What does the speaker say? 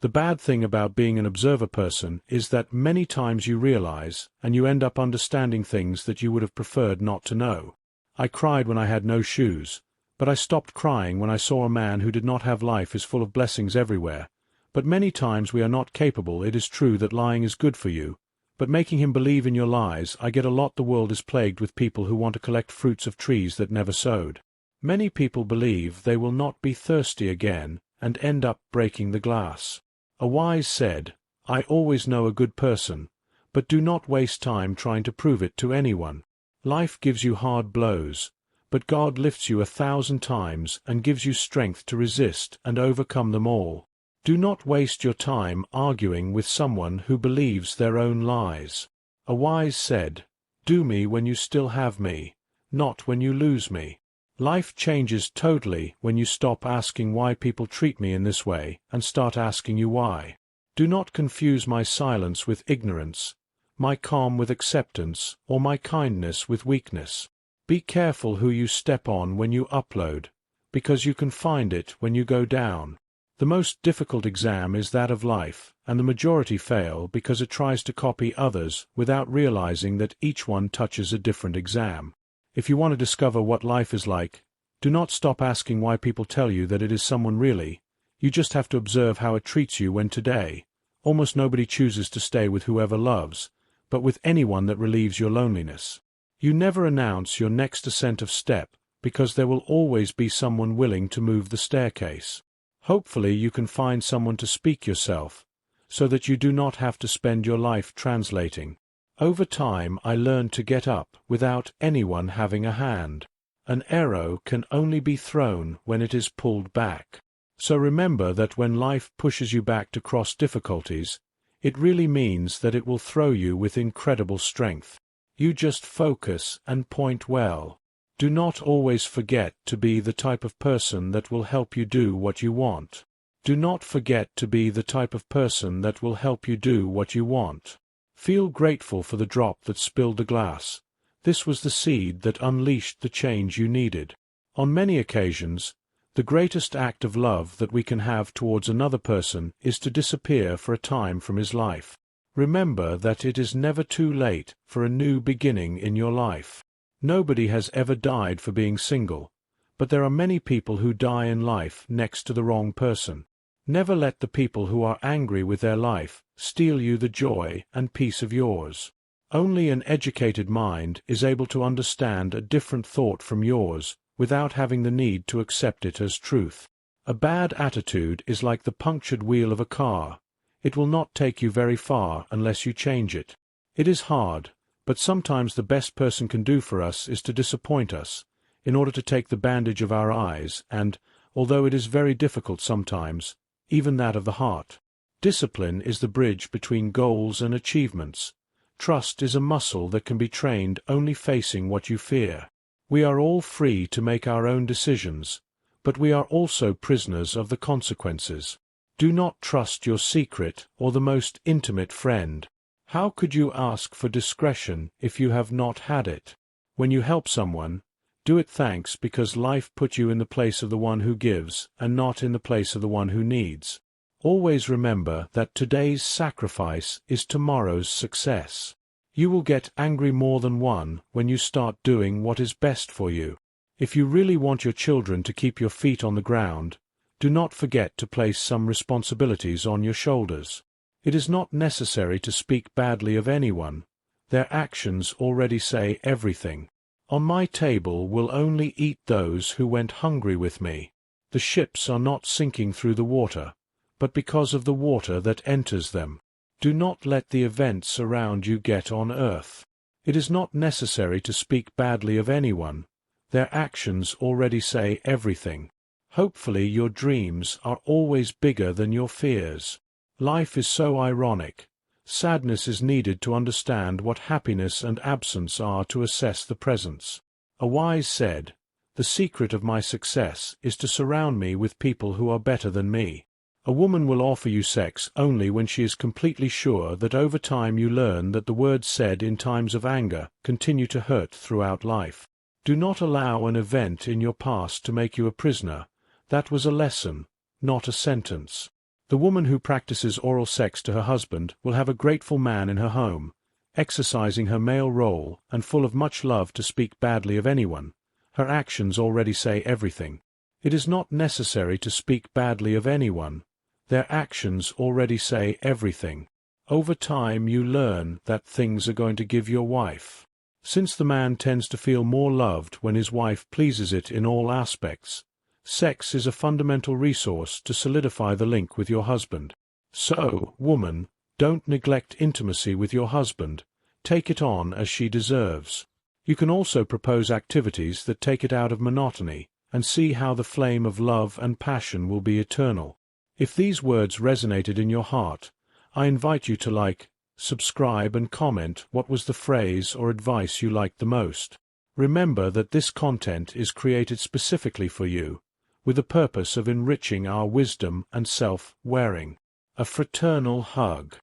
The bad thing about being an observer person is that many times you realize, and you end up understanding things that you would have preferred not to know. I cried when I had no shoes, but I stopped crying when I saw a man who did not have life is full of blessings everywhere. But many times we are not capable. It is true that lying is good for you, but making him believe in your lies. I get a lot. The world is plagued with people who want to collect fruits of trees that never sowed. Many people believe they will not be thirsty again, and end up breaking the glass. A wise said, "I always know a good person, but do not waste time trying to prove it to anyone." Life gives you hard blows, but God lifts you 1,000 times and gives you strength to resist and overcome them all. Do not waste your time arguing with someone who believes their own lies. A wise said, "Do me when you still have me, not when you lose me." Life changes totally when you stop asking why people treat me in this way and start asking you why. Do not confuse my silence with ignorance, my calm with acceptance, or my kindness with weakness. Be careful who you step on when you upload, because you can find it when you go down. The most difficult exam is that of life, and the majority fail because it tries to copy others without realizing that each one touches a different exam. If you want to discover what life is like, do not stop asking why people tell you that it is someone really. You just have to observe how it treats you when today. Almost nobody chooses to stay with whoever loves, but with anyone that relieves your loneliness. You never announce your next ascent of step, because there will always be someone willing to move the staircase. Hopefully you can find someone to speak yourself, so that you do not have to spend your life translating. Over time I learned to get up without anyone having a hand. An arrow can only be thrown when it is pulled back. So remember that when life pushes you back to cross difficulties, it really means that it will throw you with incredible strength. You just focus and point well. Do not always forget to be the type of person that will help you do what you want. Do not forget to be the type of person that will help you do what you want. Feel grateful for the drop that spilled the glass. This was the seed that unleashed the change you needed. On many occasions, the greatest act of love that we can have towards another person is to disappear for a time from his life. Remember that it is never too late for a new beginning in your life. Nobody has ever died for being single, but there are many people who die in life next to the wrong person. Never let the people who are angry with their life steal you the joy and peace of yours. Only an educated mind is able to understand a different thought from yours without having the need to accept it as truth. A bad attitude is like the punctured wheel of a car. It will not take you very far unless you change it. It is hard, but sometimes the best person can do for us is to disappoint us, in order to take the bandage of our eyes and, although it is very difficult sometimes, even that of the heart. Discipline is the bridge between goals and achievements. Trust is a muscle that can be trained only facing what you fear. We are all free to make our own decisions, but we are also prisoners of the consequences. Do not trust your secret or the most intimate friend. How could you ask for discretion if you have not had it? When you help someone, do it thanks because life put you in the place of the one who gives and not in the place of the one who needs. Always remember that today's sacrifice is tomorrow's success. You will get angry more than one when you start doing what is best for you. If you really want your children to keep your feet on the ground, do not forget to place some responsibilities on your shoulders. It is not necessary to speak badly of anyone. Their actions already say everything. On my table will only eat those who went hungry with me. The ships are not sinking through the water, but because of the water that enters them. Do not let the events around you get on earth. It is not necessary to speak badly of anyone. Their actions already say everything. Hopefully your dreams are always bigger than your fears. Life is so ironic. Sadness is needed to understand what happiness and absence are to assess the presence. A wise said, "The secret of my success is to surround me with people who are better than me." A woman will offer you sex only when she is completely sure that over time you learn that the words said in times of anger continue to hurt throughout life. Do not allow an event in your past to make you a prisoner. That was a lesson, not a sentence. The woman who practices oral sex to her husband will have a grateful man in her home, exercising her male role and full of much love to speak badly of anyone. Her actions already say everything. It is not necessary to speak badly of anyone. Their actions already say everything. Over time you learn that things are going to give your wife. Since the man tends to feel more loved when his wife pleases it in all aspects, sex is a fundamental resource to solidify the link with your husband. So, woman, don't neglect intimacy with your husband. Take it on as she deserves. You can also propose activities that take it out of monotony, and see how the flame of love and passion will be eternal. If these words resonated in your heart, I invite you to like, subscribe and comment what was the phrase or advice you liked the most. Remember that this content is created specifically for you, with the purpose of enriching our wisdom and self-awareness. A fraternal hug.